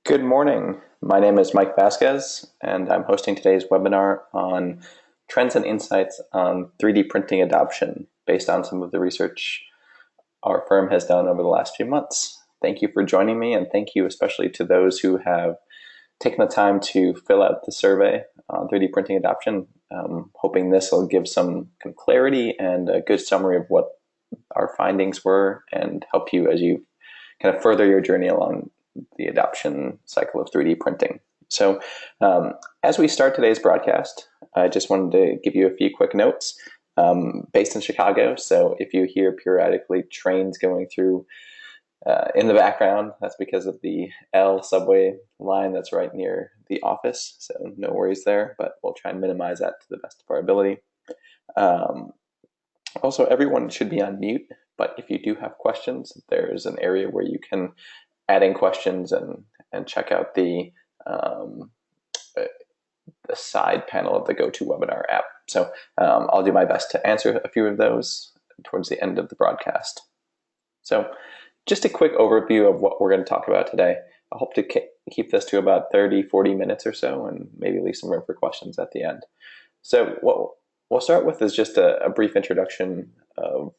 Good morning. My name is Mike Vasquez, and I'm hosting today's webinar on trends and insights on 3D printing adoption based on some of the research our firm has done over the last few months. Thank you for joining me, and thank you especially to those who have taken the time to fill out the survey on 3D printing adoption. Hoping this will give some clarity and a good summary of what our findings were and help you as you kind of further your journey along the adoption cycle of 3D printing. So as we start today's broadcast, I just wanted to give you a few quick notes. Based in Chicago, so if you hear periodically trains going through in the background, that's because of the L subway line that's right near the office, so no worries there, but we'll try and minimize that to the best of our ability. Also, everyone should be on mute, but if you do have questions, there's an area where you can add in questions and check out the side panel of the GoToWebinar app. So I'll do my best to answer a few of those towards the end of the broadcast. So just a quick overview of what we're going to talk about today. I hope to keep this to about 30, 40 minutes or so, and maybe leave some room for questions at the end. So what we'll start with is just a brief introduction of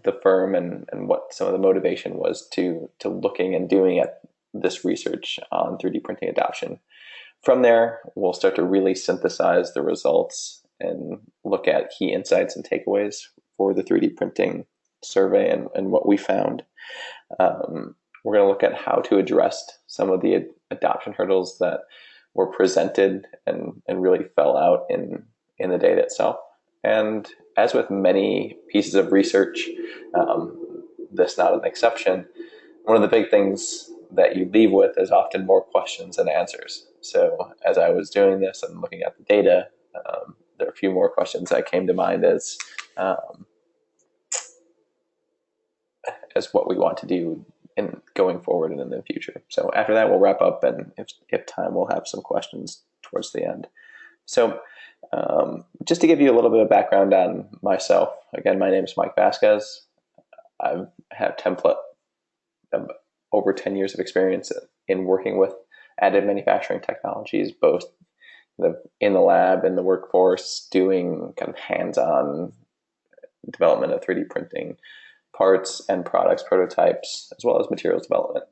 the firm and what some of the motivation was to looking and doing at this research on 3D printing adoption. From there, we'll start to really synthesize the results and look at key insights and takeaways for the 3D printing survey and what we found. We're going to look at how to address some of the adoption hurdles that were presented and really fell out in the data itself. And as with many pieces of research, this not an exception, one of the big things that you leave with is often more questions than answers. So as I was doing this and looking at the data, there are a few more questions that came to mind as what we want to do in going forward and in the future. So after that, we'll wrap up, and if time, we'll have some questions towards the end. So just to give you a little bit of background on myself, again, my name is Mike Vasquez. I have over 10 years of experience in working with additive manufacturing technologies, both in the lab, in the workforce, doing kind of hands-on development of 3D printing parts and products, prototypes, as well as materials development.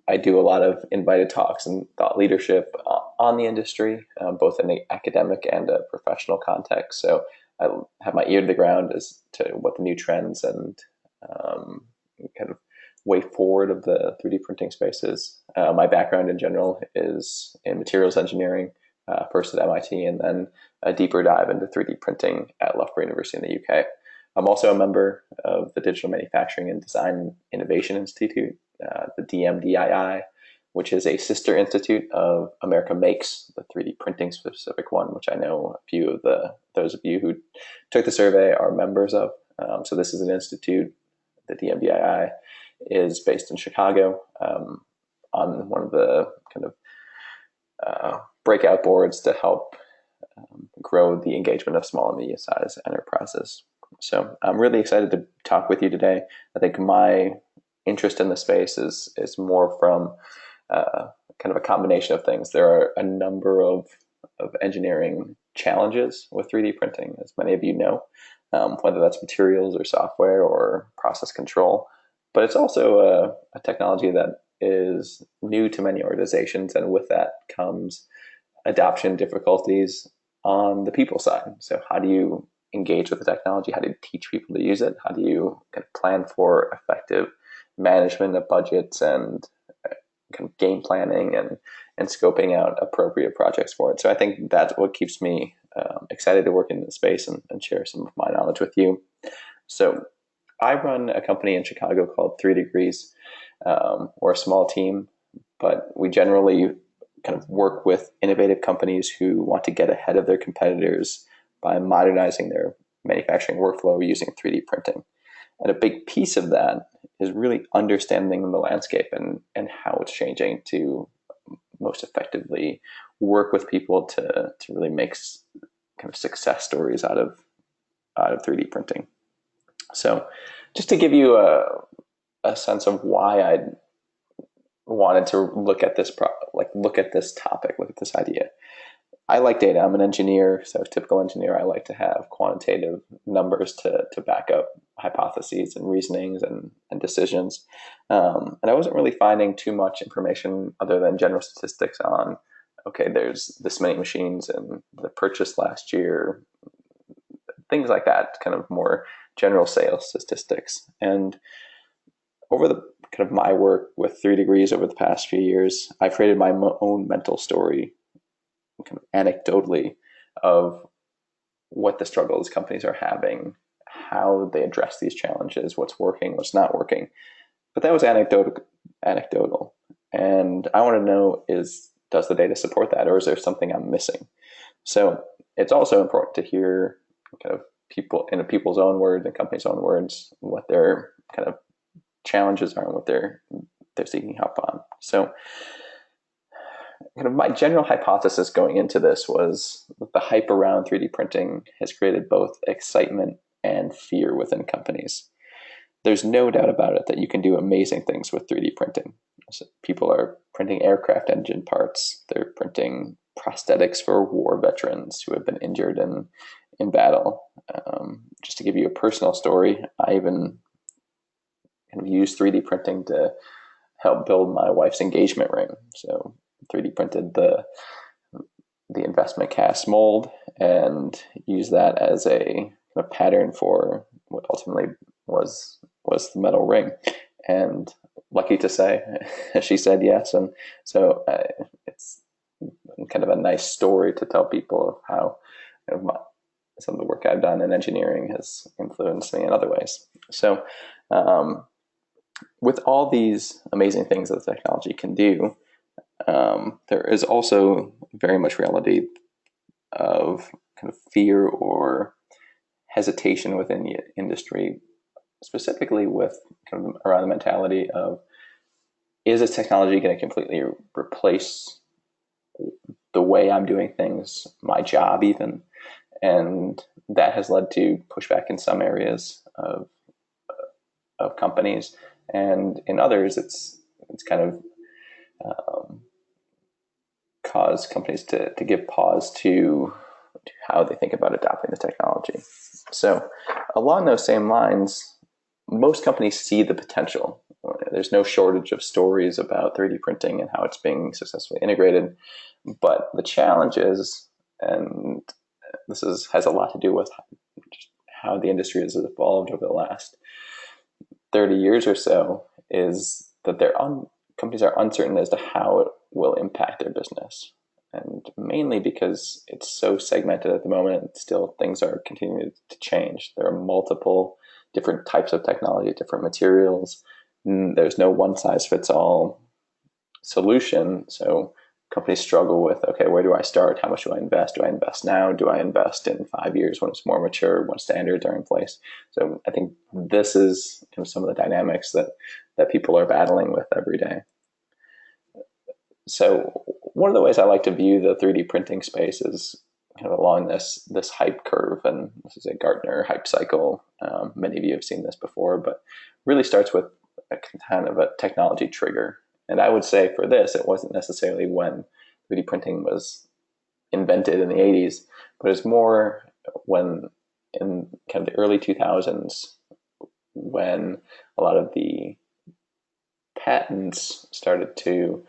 I do a lot of invited talks and thought leadership on the industry, both in the academic and a professional context. So I have my ear to the ground as to what the new trends and kind of way forward of the 3D printing space is. My background in general is in materials engineering, first at MIT, and then a deeper dive into 3D printing at Loughborough University in the UK. I'm also a member of the Digital Manufacturing and Design Innovation Institute, the DMDII, which is a sister institute of America Makes, the 3D printing specific one, which I know a few of those of you who took the survey are members of. So this is an institute, the DMDII is based in Chicago, on one of the kind of breakout boards to help grow the engagement of small and medium-sized enterprises. So I'm really excited to talk with you today. I think my interest in the space is more from kind of a combination of things. There are a number of engineering challenges with 3D printing, as many of you know, whether that's materials or software or process control. But it's also a technology that is new to many organizations, and with that comes adoption difficulties on the people side. So how do you engage with the technology? How do you teach people to use it? How do you kind of plan for effective management of budgets and kind of game planning and scoping out appropriate projects for it? So I think that's what keeps me excited to work in this space and share some of my knowledge with you. So I run a company in Chicago called 3Degrees. We're a small team, but we generally kind of work with innovative companies who want to get ahead of their competitors by modernizing their manufacturing workflow using 3D printing. And a big piece of that is really understanding the landscape and how it's changing to most effectively work with people to really make kind of success stories out of 3D printing. So just to give you a sense of why I wanted to look at this look at this topic, look at this idea. I like data. I'm an engineer, so typical engineer. I like to have quantitative numbers to back up hypotheses and reasonings and decisions. And I wasn't really finding too much information other than general statistics on, okay, there's this many machines and the purchase last year, things like that, kind of more general sales statistics. And over the kind of my work with 3Degrees over the past few years, I've created my own mental story, kind of anecdotally, of what the struggles companies are having, how they address these challenges, what's working, what's not working. But that was anecdotal. And I want to know, does the data support that, or is there something I'm missing? So it's also important to hear kind of people's own words and companies' own words, what their kind of challenges are and what they're seeking help on. So kind of my general hypothesis going into this was that the hype around 3D printing has created both excitement and fear within companies. There's no doubt about it that you can do amazing things with 3D printing. So people are printing aircraft engine parts. They're printing prosthetics for war veterans who have been injured in battle. Just to give you a personal story, I even kind of used 3D printing to help build my wife's engagement ring. So 3D printed the investment cast mold and used that as a pattern for what ultimately was the metal ring. And lucky to say, she said yes. And so it's kind of a nice story to tell people of how some of the work I've done in engineering has influenced me in other ways. So with all these amazing things that the technology can do, there is also very much reality of kind of fear or hesitation within the industry, specifically with kind of around the mentality of, is this technology going to completely replace the way I'm doing things, my job even? And that has led to pushback in some areas of companies, and in others, it's kind of caused companies to give pause to how they think about adopting the technology. So along those same lines, most companies see the potential. There's no shortage of stories about 3D printing and how it's being successfully integrated. But the challenge is, and this has a lot to do with how the industry has evolved over the last 30 years or so, is that companies are uncertain as to how it will impact their business. And mainly because it's so segmented at the moment, still things are continuing to change. There are multiple different types of technology, different materials. There's no one-size-fits-all solution. So companies struggle with, okay, where do I start? How much do I invest? Do I invest now? Do I invest in 5 years when it's more mature, when standards are in place? So I think this is kind of some of the dynamics that people are battling with every day. So one of the ways I like to view the 3D printing space is kind of along this hype curve, and this is a Gartner hype cycle. Many of you have seen this before, but really starts with a kind of a technology trigger. And I would say for this, it wasn't necessarily when 3D printing was invented in the 80s, but it's more when in kind of the early 2000s, when a lot of the patents started to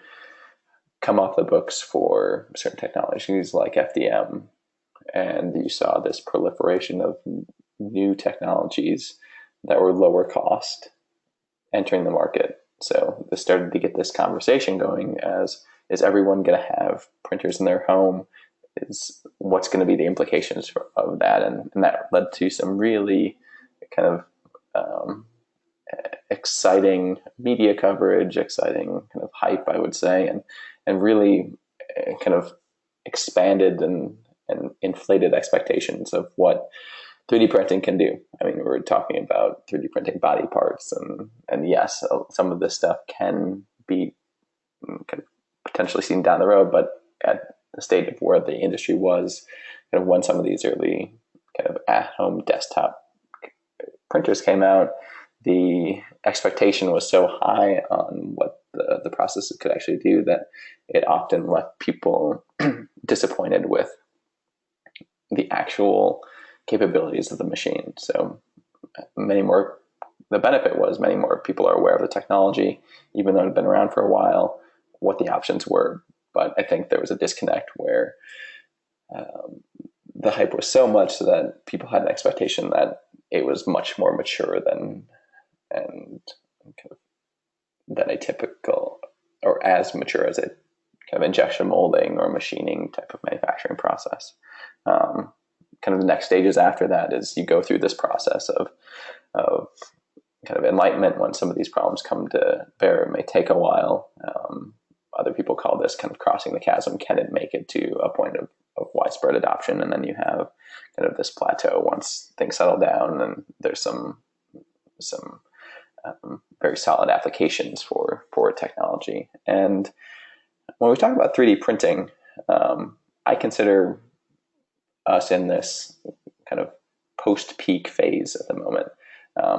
come off the books for certain technologies like FDM. And you saw this proliferation of new technologies that were lower cost entering the market. So this started to get this conversation going as, is everyone going to have printers in their home? What's going to be the implications of that? And that led to some really kind of exciting media coverage, exciting kind of hype, I would say, and really kind of expanded and inflated expectations of what 3D printing can do. I mean, we're talking about 3D printing body parts, and yes, some of this stuff can be kind of potentially seen down the road, but at the state of where the industry was kind of when some of these early kind of at-home desktop printers came out, the expectation was so high on what the processes could actually do that it often left people disappointed with the actual capabilities of the machine. So the benefit was many more people are aware of the technology, even though it had been around for a while, what the options were. But I think there was a disconnect where the hype was so much that people had an expectation that it was much more mature than a typical, or as mature as a kind of injection molding or machining type of manufacturing process. Kind of the next stages after that is you go through this process of kind of enlightenment when some of these problems come to bear. It may take a while. Other people call this kind of crossing the chasm. Can it make it to a point of widespread adoption? And then you have kind of this plateau once things settle down and there's some very solid applications for technology. And when we talk about 3D printing, I consider us in this kind of post-peak phase at the moment,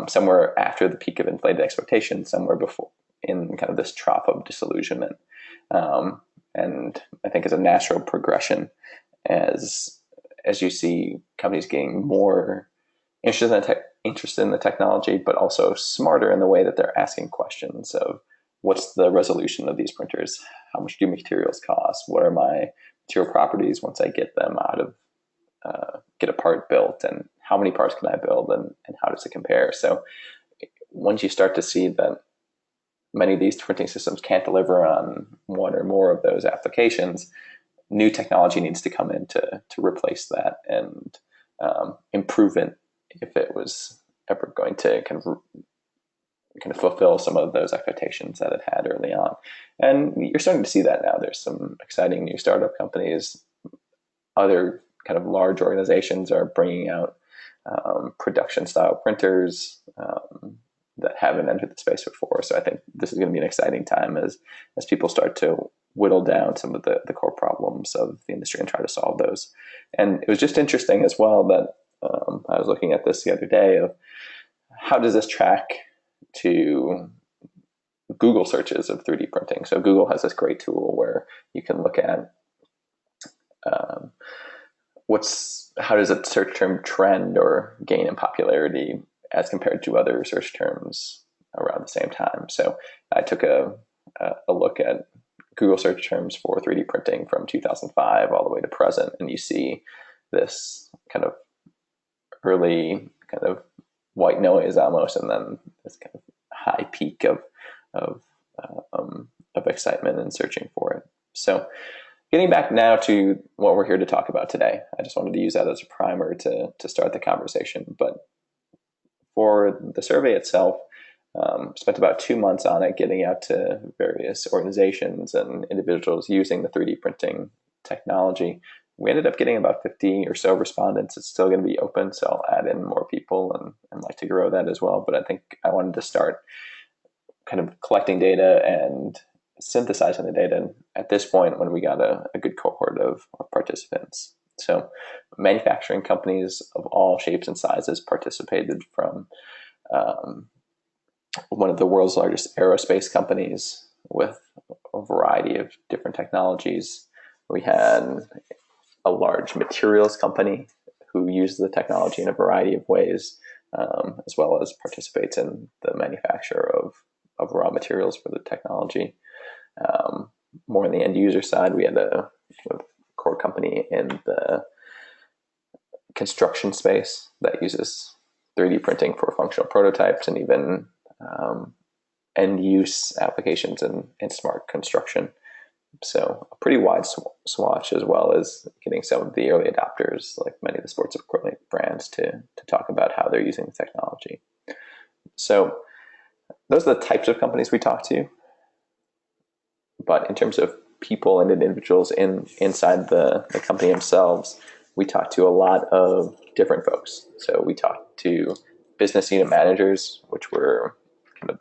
somewhere after the peak of inflated expectations, somewhere before in kind of this trough of disillusionment. And I think as a natural progression, as you see companies getting more interested in the technology, but also smarter in the way that they're asking questions of what's the resolution of these printers? How much do materials cost? What are my material properties once I get them out of, get a part built, and how many parts can I build, and how does it compare? So once you start to see that many of these printing systems can't deliver on one or more of those applications, new technology needs to come in to replace that and improve it if it was ever going to kind of fulfill some of those expectations that it had early on. And you're starting to see that now. There's some exciting new startup companies. Other kind of large organizations are bringing out production style printers that haven't entered the space before. So I think this is going to be an exciting time as people start to whittle down some of the core problems of the industry and try to solve those. And it was just interesting as well that I was looking at this the other day of how does this track to Google searches of 3D printing. So Google has this great tool where you can look at how does a search term trend or gain in popularity as compared to other search terms around the same time. So I took a look at Google search terms for 3D printing from 2005 all the way to present, and you see this kind of early kind of white noise almost, and then this kind of high peak of excitement and searching for it. So getting back now to what we're here to talk about today, I just wanted to use that as a primer to start the conversation. But for the survey itself, spent about 2 months on it, getting out to various organizations and individuals using the 3D printing technology. We ended up getting about 50 or so respondents. It's still going to be open, so I'll add in more people and like to grow that as well. But I think I wanted to start kind of collecting data and synthesizing the data at this point when we got a good cohort of participants. So manufacturing companies of all shapes and sizes participated, from one of the world's largest aerospace companies with a variety of different technologies. We had a large materials company who uses the technology in a variety of ways, as well as participates in the manufacture of raw materials for the technology. More on the end user side, we had a core company in the construction space that uses 3D printing for functional prototypes and even end use applications in smart construction. So a pretty wide swatch, as well as getting some of the early adopters, like many of the sports equipment brands, to talk about how they're using the technology. So those are the types of companies we talk to. But in terms of people and individuals inside the company themselves, we talk to a lot of different folks. So we talked to business unit managers, which were kind of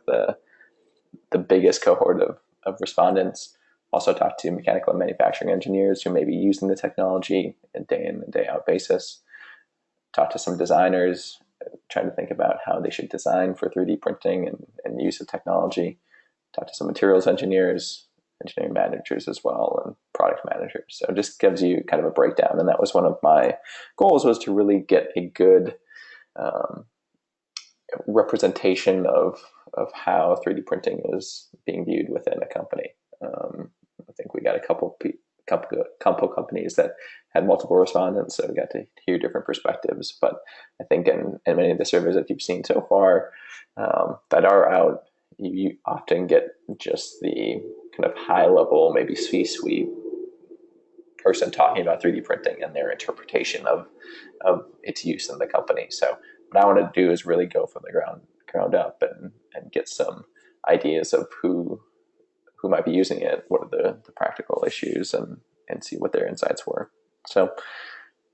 the biggest cohort of respondents. Also talked to mechanical and manufacturing engineers who may be using the technology on a day in and day out basis. Talked to some designers trying to think about how they should design for 3D printing and use of technology. Talk to some materials engineers, engineering managers as well, and product managers. So it just gives you kind of a breakdown. And that was one of my goals, was to really get a good representation of how 3D printing is being viewed within a company. I think we got a couple companies that had multiple respondents, so we got to hear different perspectives. But I think in many of the surveys that you've seen so far that are out, you often get just the kind of high level, maybe C-suite person talking about 3D printing and their interpretation of its use in the company. So what I want to do is really go from the ground up and get some ideas of who might be using it, what are the practical issues, and see what their insights were. So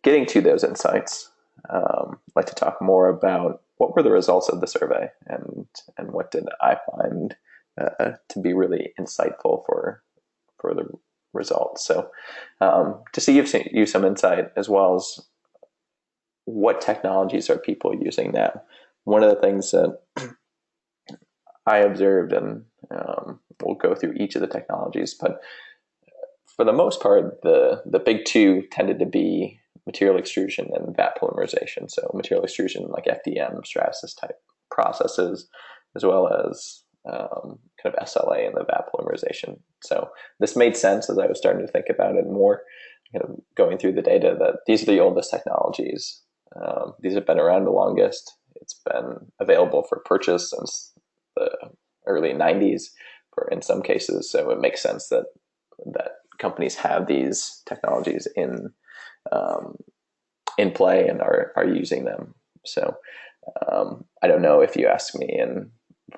getting to those insights, I'd like to talk more about what were the results of the survey and what did I find to be really insightful for the results. So to see you some insight, as well as what technologies are people using now. One of the things that I observed, and we'll go through each of the technologies, but for the most part, the big two tended to be material extrusion and vat polymerization. So material extrusion, like FDM, Stratasys type processes, as well as kind of SLA and the vat polymerization. So this made sense as I was starting to think about it more, kind of going through the data, that these are the oldest technologies. These have been around the longest. It's been available for purchase since the early 90s in some cases. So it makes sense that companies have these technologies in play and are using them. So I don't know if you ask me in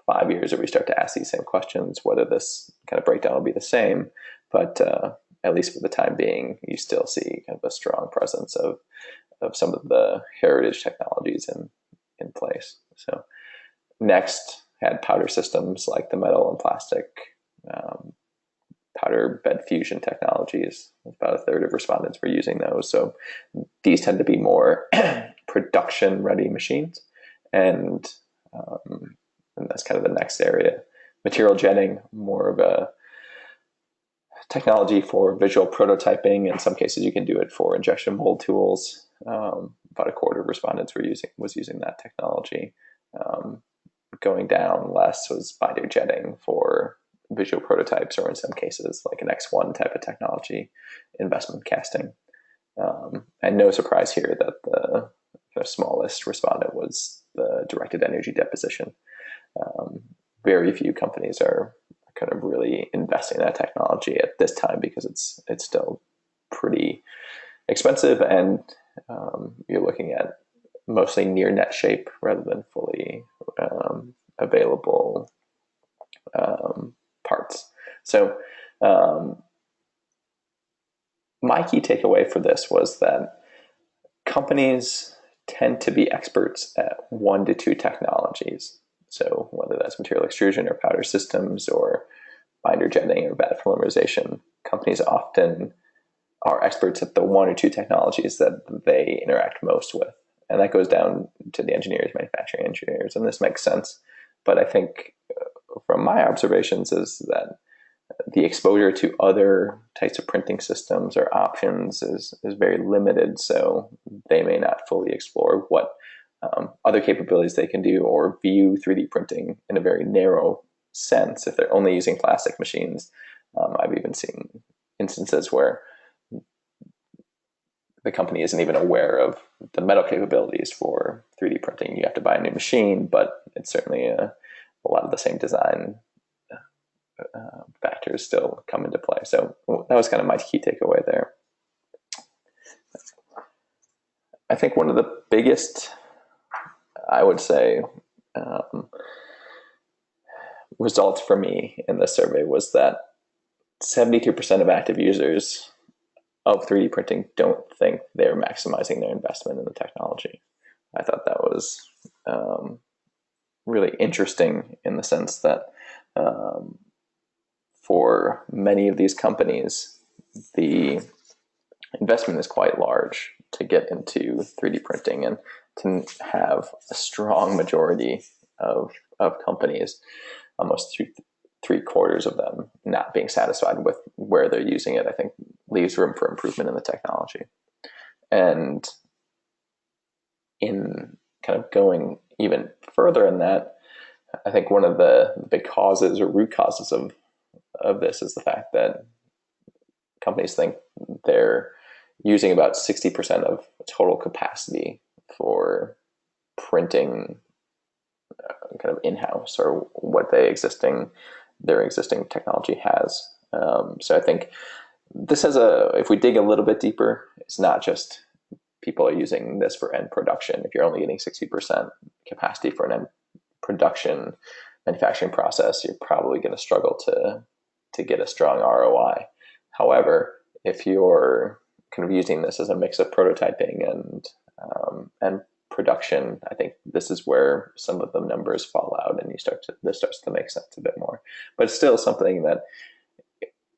5 years, or we start to ask these same questions, whether this kind of breakdown will be the same. But at least for the time being, you still see kind of a strong presence of some of the heritage technologies in place. So next had powder systems like the metal and plastic powder bed fusion technologies. About a third of respondents were using those. So these tend to be more production ready machines. And that's kind of the next area. Material jetting, more of a technology for visual prototyping. In some cases, you can do it for injection mold tools. About a quarter of respondents was using that technology. Going down less was binder jetting for visual prototypes, or in some cases like an X1 type of technology, investment casting. And no surprise here that the smallest respondent was the directed energy deposition. Very few companies are kind of really investing in that technology at this time, because it's still pretty expensive, and you're looking at mostly near net shape rather than fully available parts. So my key takeaway for this was that companies tend to be experts at 1 to 2 technologies. So whether that's material extrusion or powder systems or binder jetting or vat polymerization, companies often are experts at the 1 or 2 technologies that they interact most with. And that goes down to the engineers, manufacturing engineers, and this makes sense. But I think from my observations is that the exposure to other types of printing systems or options is very limited. So they may not fully explore what other capabilities they can do, or view 3D printing in a very narrow sense if they're only using plastic machines. I've even seen instances where the company isn't even aware of the metal capabilities for 3D printing. You have to buy a new machine, but it's certainly a lot of the same design factors still come into play. So that was kind of my key takeaway there. I think one of the biggest, I would say, results for me in this survey was that 72% of active users of 3D printing don't think they're maximizing their investment in the technology. I thought that was really interesting, in the sense that for many of these companies, the investment is quite large to get into 3D printing. And to have a strong majority of companies, almost three-quarters of them, not being satisfied with where they're using it, I think leaves room for improvement in the technology. And in kind of going even further in that, I think one of the big causes or root causes of this is the fact that companies think they're using about 60% of total capacity for printing kind of in-house, or what their existing technology has. So I think this has if we dig a little bit deeper, it's not just people are using this for end production. If you're only getting 60% capacity for an end production manufacturing process, you're probably going to struggle to get a strong ROI. However, if you're kind of using this as a mix of prototyping and production, I think this is where some of the numbers fall out, and this starts to make sense a bit more. But it's still something that,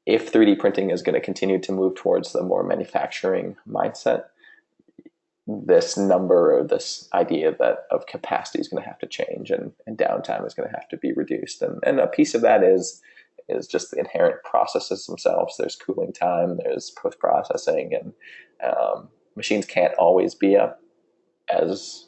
if 3D printing is going to continue to move towards the more manufacturing mindset, this number, or this idea of capacity, is going to have to change, and downtime is going to have to be reduced. And a piece of that is just the inherent processes themselves. There's cooling time, there's post-processing, and machines can't always be up as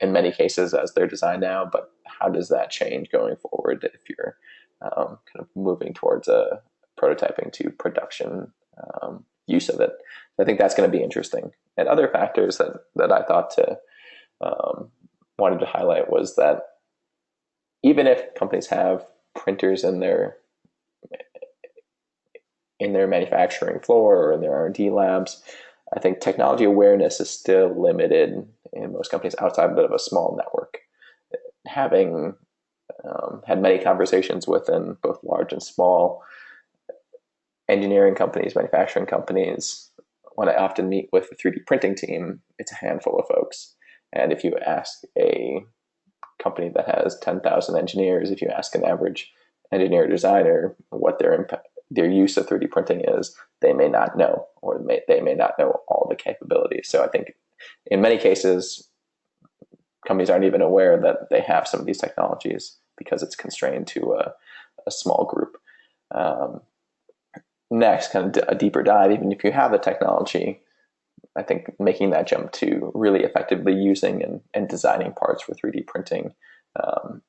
in many cases as they're designed now. But how does that change going forward if you're kind of moving towards a prototyping to production use of it? I think that's going to be interesting. And other factors that I thought wanted to highlight was that even if companies have printers in their manufacturing floor or in their R&D labs, I think technology awareness is still limited in most companies outside of a small network. Having had many conversations within both large and small engineering companies, manufacturing companies, when I often meet with the 3D printing team, it's a handful of folks. And if you ask a company that has 10,000 engineers, if you ask an average engineer or designer what their use of 3D printing is, they may not know, or they may not know all the capabilities. So I think in many cases, companies aren't even aware that they have some of these technologies because it's constrained to a small group. Next, kind of a deeper dive, even if you have the technology, I think making that jump to really effectively using and designing parts for 3D printing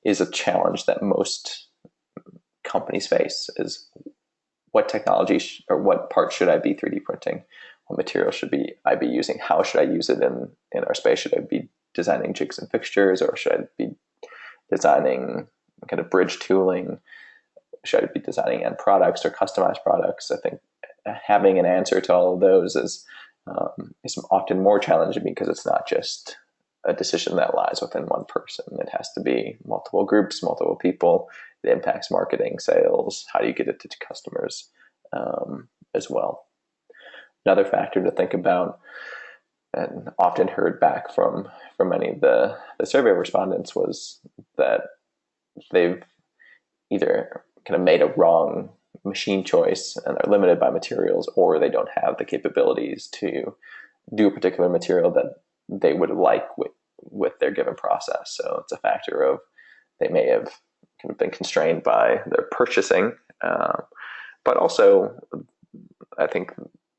is a challenge that most companies face. Is what technology or what parts should I be 3D printing? What material should I be using? How should I use it in our space? Should I be designing jigs and fixtures, or should I be designing kind of bridge tooling? Should I be designing end products or customized products? I think having an answer to all of those is often more challenging, because it's not just a decision that lies within one person. It has to be multiple groups, multiple people. It impacts marketing, sales. How do you get it to customers as well? Another factor to think about, and often heard back from many of the survey respondents, was that they've either kind of made a wrong machine choice and are limited by materials, or they don't have the capabilities to do a particular material that they would like with their given process. So it's a factor of they may have kind of been constrained by their purchasing, but also I think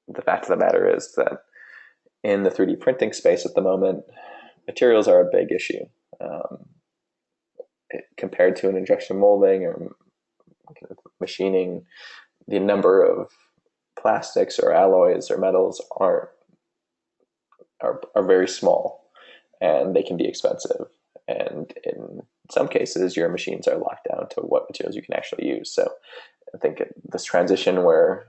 the fact of the matter is that in the 3D printing space at the moment, materials are a big issue. Compared to an injection molding or machining, the number of plastics or alloys or metals are very small, and they can be expensive. And in some cases, your machines are locked down to what materials you can actually use. So I think this transition where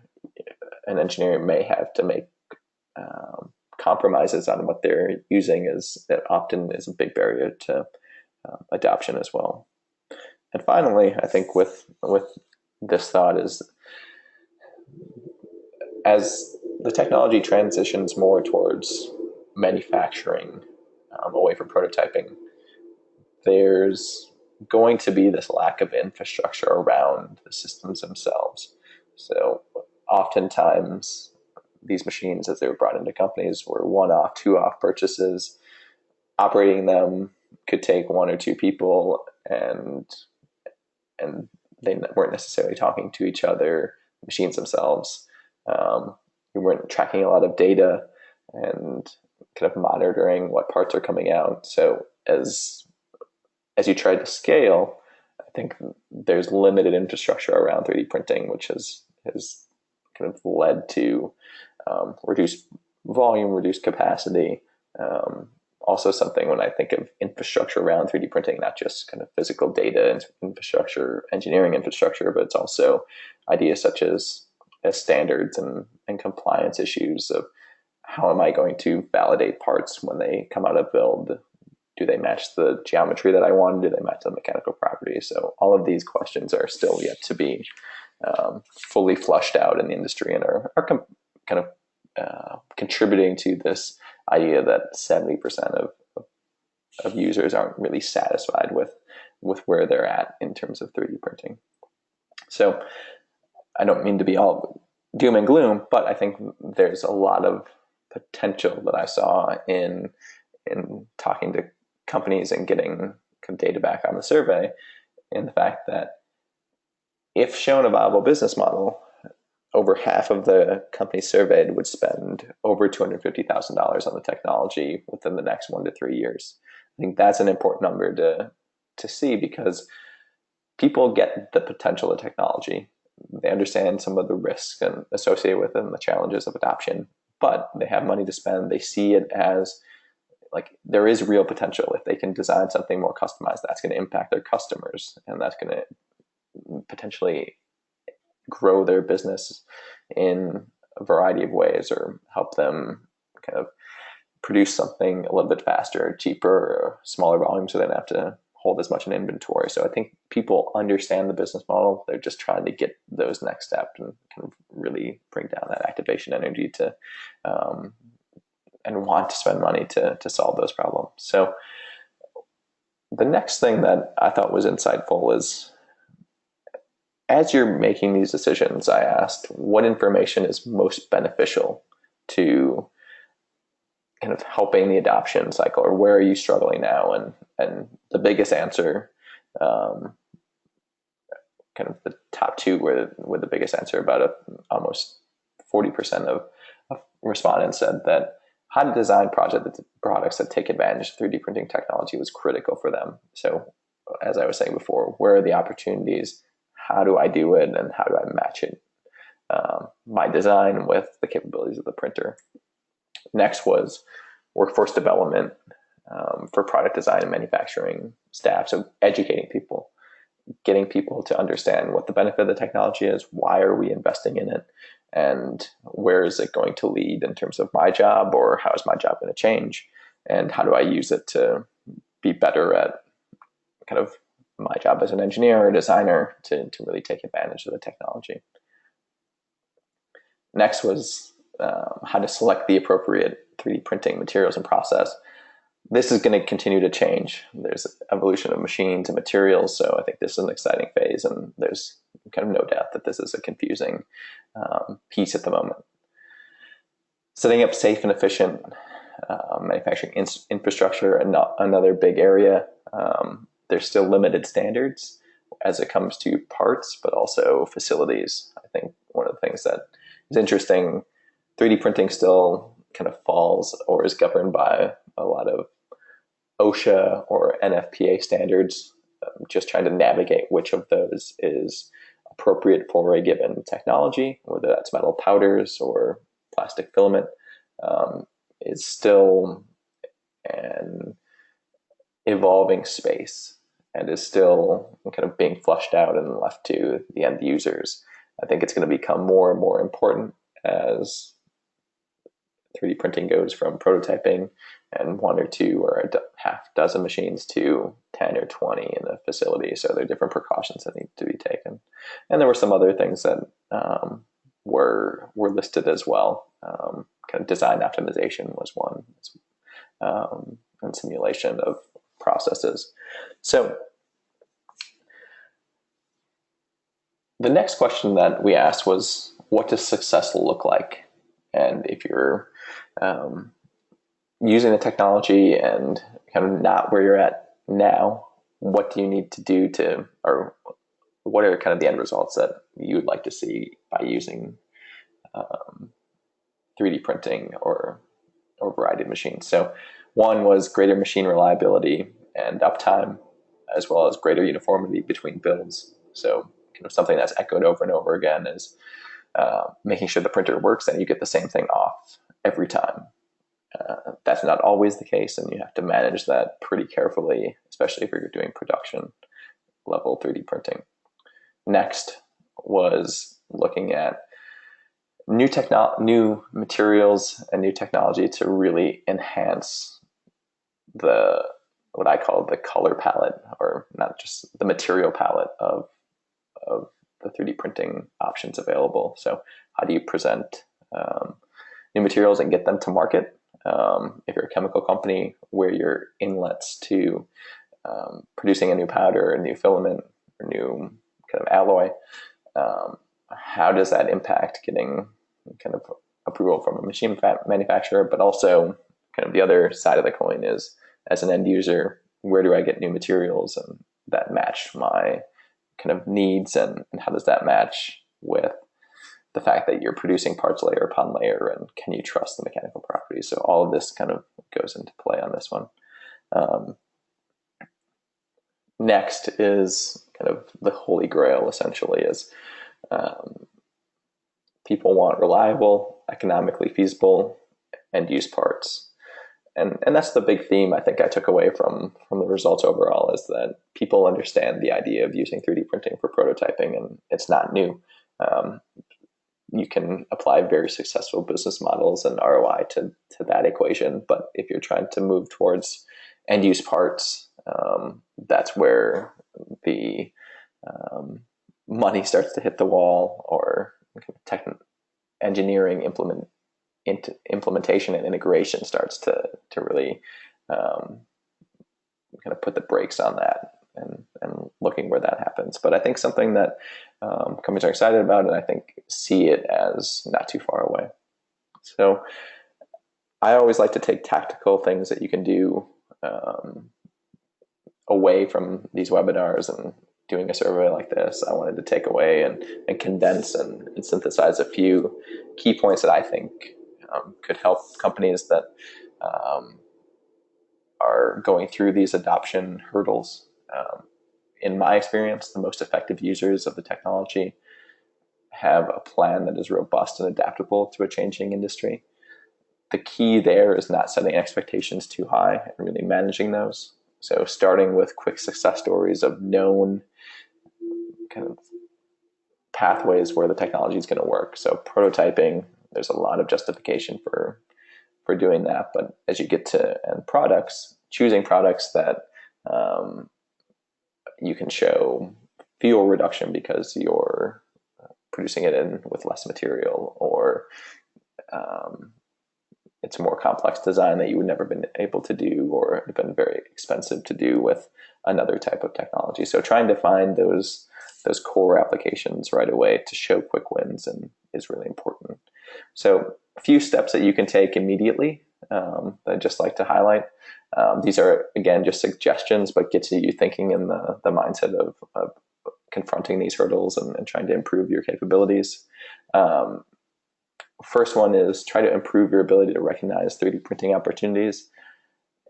an engineer may have to make compromises on what they're using that often is a big barrier to adoption as well. And finally, I think with this thought is, as the technology transitions more towards manufacturing, away from prototyping, there's going to be this lack of infrastructure around the systems themselves. So oftentimes these machines, as they were brought into companies, were one-off, two-off purchases. operating them could take one or two people, and they weren't necessarily talking to each other, machines themselves. We weren't tracking a lot of data and kind of monitoring what parts are coming out. So as you try to scale, I think there's limited infrastructure around 3D printing, which has kind of led to reduced volume, reduced capacity. Also something when I think of infrastructure around 3D printing, not just kind of physical data infrastructure, engineering infrastructure, but it's also ideas such as standards and compliance issues of how am I going to validate parts when they come out of build? Do they match the geometry that I want? Do they match the mechanical properties? So all of these questions are still yet to be fully flushed out in the industry, and are kind of contributing to this idea that 70% of users aren't really satisfied with where they're at in terms of 3D printing. So I don't mean to be all doom and gloom, but I think there's a lot of potential that I saw in talking to companies and getting data back on the survey, in the fact that if shown a viable business model, over half of the companies surveyed would spend over $250,000 on the technology within the next 1 to 3 years. I think that's an important number to see, because people get the potential of technology. They understand some of the risks and associated with it and the challenges of adoption, but they have money to spend. They see it as like there is real potential. If they can design something more customized, that's going to impact their customers, and that's going to potentially grow their business in a variety of ways, or help them kind of produce something a little bit faster, cheaper, or smaller volume, so they don't have to hold as much in inventory. So I think people understand the business model. They're just trying to get those next steps and kind of really bring down that activation energy to and want to spend money to solve those problems. So the next thing that I thought was insightful is, as you're making these decisions, I asked what information is most beneficial to kind of helping the adoption cycle, or where are you struggling now? And the biggest answer, kind of the top two were the biggest answer. About almost 40% of respondents said that how to design products that take advantage of 3D printing technology was critical for them. So as I was saying before, where are the opportunities? How do I do it? And how do I match it, my design with the capabilities of the printer? Next was workforce development for product design and manufacturing staff. So educating people, getting people to understand what the benefit of the technology is, why are we investing in it, and where is it going to lead in terms of my job, or how is my job going to change, and how do I use it to be better at kind of my job as an engineer or designer to really take advantage of the technology. Next was how to select the appropriate 3D printing materials and process. This is going to continue to change. There's evolution of machines and materials, so I think this is an exciting phase, and there's kind of no doubt that this is a confusing piece at the moment. Setting up safe and efficient manufacturing infrastructure, and another big area. There's still limited standards as it comes to parts, but also facilities. I think one of the things that is interesting, 3D printing still kind of falls or is governed by a lot of OSHA or NFPA standards, just trying to navigate which of those is appropriate for a given technology, whether that's metal powders or plastic filament, is still an evolving space and is still kind of being flushed out and left to the end users. I think it's going to become more and more important as 3D printing goes from prototyping and 1 or 2 or a half dozen machines to 10 or 20 in a facility. So there are different precautions that need to be taken. And there were some other things that were listed as well. Kind of design optimization was one, and simulation of processes. So the next question that we asked was, what does success look like? And if you're using the technology and kind of not where you're at now, what do you need to do to, or what are kind of the end results that you would like to see by using 3D printing or a variety of machines? So one was greater machine reliability and uptime, as well as greater uniformity between builds. So kind of something that's echoed over and over again is making sure the printer works and you get the same thing off every time. That's not always the case, and you have to manage that pretty carefully, especially if you're doing production level 3D printing. Next was looking at new materials and new technology to really enhance what I call the color palette, or not just the material palette of the 3D printing options available. So how do you present new materials and get them to market? If you're a chemical company, where your inlets to producing a new powder, a new filament, or new kind of alloy, how does that impact getting kind of approval from a machine manufacturer? But also kind of the other side of the coin is, as an end user, where do I get new materials and that match my kind of needs, and how does that match with the fact that you're producing parts layer upon layer, and can you trust the mechanical properties? So all of this kind of goes into play on this one. Next is kind of the holy grail, essentially, is people want reliable, economically feasible end-use parts. And that's the big theme I think I took away from the results overall, is that people understand the idea of using 3D printing for prototyping, and it's not new. You can apply very successful business models and ROI to that equation. But if you're trying to move towards end-use parts, that's where the money starts to hit the wall, or engineering implementation and integration starts to really kind of put the brakes on that, and looking where that happens. But I think something that companies are excited about, and I think see it as not too far away. So I always like to take tactical things that you can do away from these webinars, and doing a survey like this, I wanted to take away and condense and synthesize a few key points that I think could help companies that are going through these adoption hurdles. In my experience, the most effective users of the technology have a plan that is robust and adaptable to a changing industry. The key there is not setting expectations too high and really managing those. So starting with quick success stories of known kind of pathways where the technology is going to work. So prototyping, there's a lot of justification for doing that. But as you get to end products, choosing products that you can show fuel reduction because you're producing it in with less material, or it's a more complex design that you would never been able to do, or have been very expensive to do with another type of technology. So trying to find those core applications right away to show quick wins and is really important. So a few steps that you can take immediately that I'd just like to highlight. These are, again, just suggestions, but get you thinking in the mindset of confronting these hurdles and trying to improve your capabilities. First one is try to improve your ability to recognize 3D printing opportunities.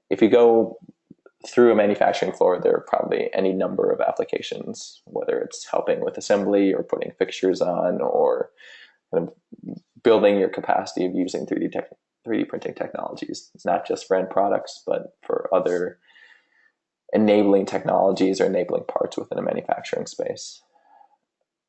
If you go through a manufacturing floor, there are probably any number of applications, whether it's helping with assembly or putting fixtures on, or kind of building your capacity of using 3D printing technologies. It's not just for end products, but for other enabling technologies or enabling parts within a manufacturing space.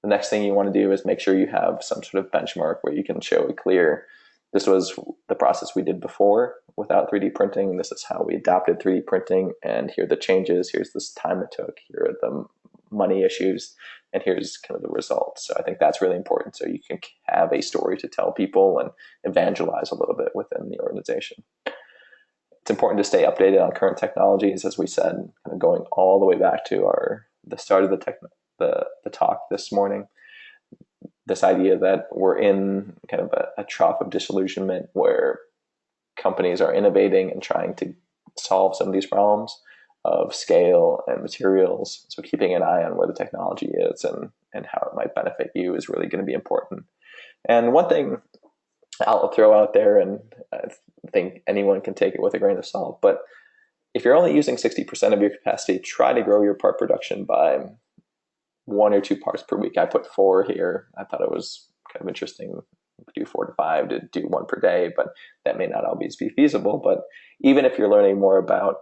The next thing you want to do is make sure you have some sort of benchmark where you can show a clear, this was the process we did before without 3D printing, this is how we adopted 3D printing, and here are the changes, here's this time it took, here are the money issues, and here's kind of the results. So I think that's really important, so you can have a story to tell people and evangelize a little bit within the organization. It's important to stay updated on current technologies, as we said, kind of going all the way back to the start of the talk this morning. This idea that we're in kind of a trough of disillusionment where companies are innovating and trying to solve some of these problems of scale and materials. So keeping an eye on where the technology is and how it might benefit you is really going to be important. And one thing I'll throw out there, and I think anyone can take it with a grain of salt, but if you're only using 60% of your capacity, try to grow your part production by 1 or 2 parts per week. I put 4 here. I thought it was kind of interesting to do 4 to 5, to do 1 per day, but that may not always be feasible. But even if you're learning more about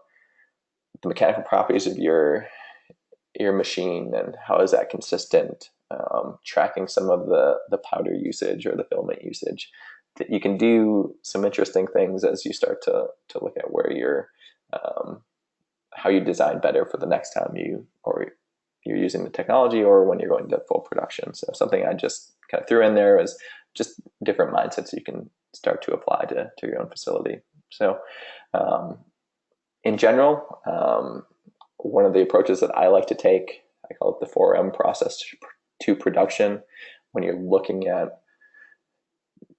the mechanical properties of your machine and how is that consistent, tracking some of the powder usage or the filament usage, that you can do some interesting things as you start to look at where you're how you design better for the next time you're using the technology or when you're going to full production. So something I just kind of threw in there is just different mindsets you can start to apply to your own facility. So in general, one of the approaches that I like to take, I call it the 4M process to production. When you're looking at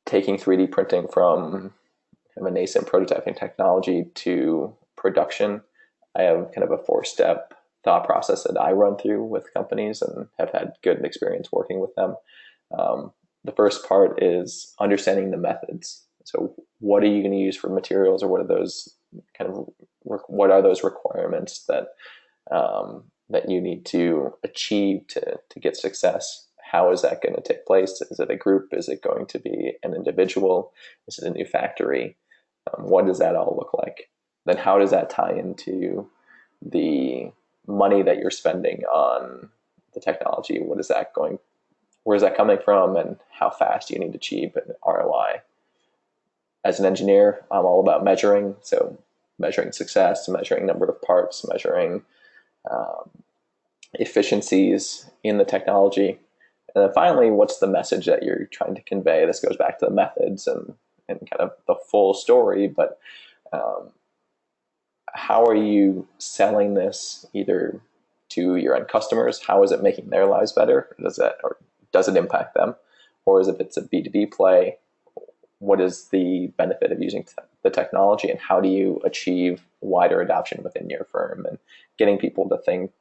taking 3D printing from a nascent prototyping technology to production, I have kind of a 4-step thought process that I run through with companies and have had good experience working with them. The first part is understanding the methods. So what are you going to use for materials, or what are those requirements that that you need to achieve to get success? How is that going to take place? Is it a group? Is it going to be an individual? Is it a new factory? What does that all look like? Then how does that tie into the money that you're spending on the technology? Where's that coming from, and how fast do you need to achieve an ROI? As an engineer, I'm all about measuring. So measuring success, measuring number of parts, measuring efficiencies in the technology. And then finally, what's the message that you're trying to convey? This goes back to the methods and kind of the full story, but how are you selling this either to your end customers? How is it making their lives better? Does it impact them? Or is it, if it's a B2B play, what is the benefit of using the technology, and how do you achieve wider adoption within your firm and getting people to think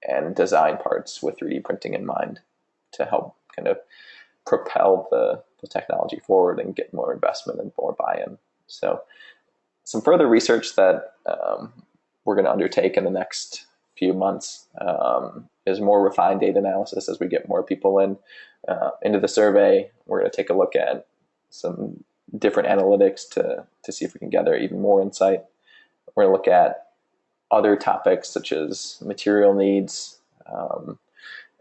and design parts with 3D printing in mind to help kind of propel the technology forward and get more investment and more buy-in. So some further research that we're going to undertake in the next few months is more refined data analysis as we get more people into the survey. We're going to take a look at some different analytics to see if we can gather even more insight. We're going to look at other topics such as material needs,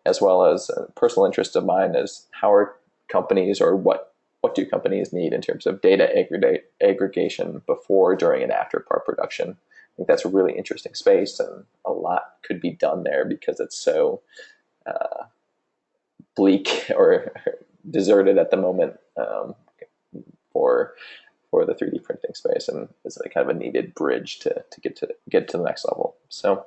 as well as a personal interest of mine is how are companies, or what do companies need in terms of data aggregation before, during, and after part production. I think that's a really interesting space, and a lot could be done there because it's so bleak or deserted at the moment for the 3D printing space, and it's like kind of a needed bridge to get to the next level. So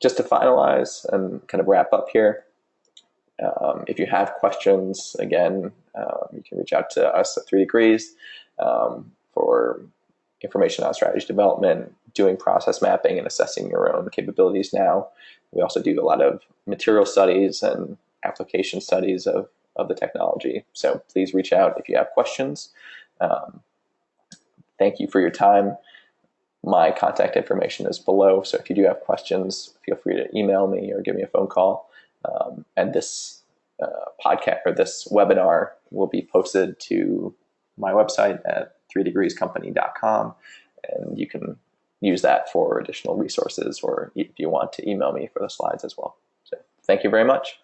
just to finalize and kind of wrap up here, if you have questions, again, you can reach out to us at 3Degrees for information on strategy development, doing process mapping, and assessing your own capabilities now. We also do a lot of material studies and application studies of the technology. So please reach out if you have questions. Thank you for your time. My contact information is below, so if you do have questions, feel free to email me or give me a phone call. And this podcast, or this webinar, will be posted to my website at 3degreescompany.com, and you can use that for additional resources, or if you want to email me for the slides as well. So thank you very much.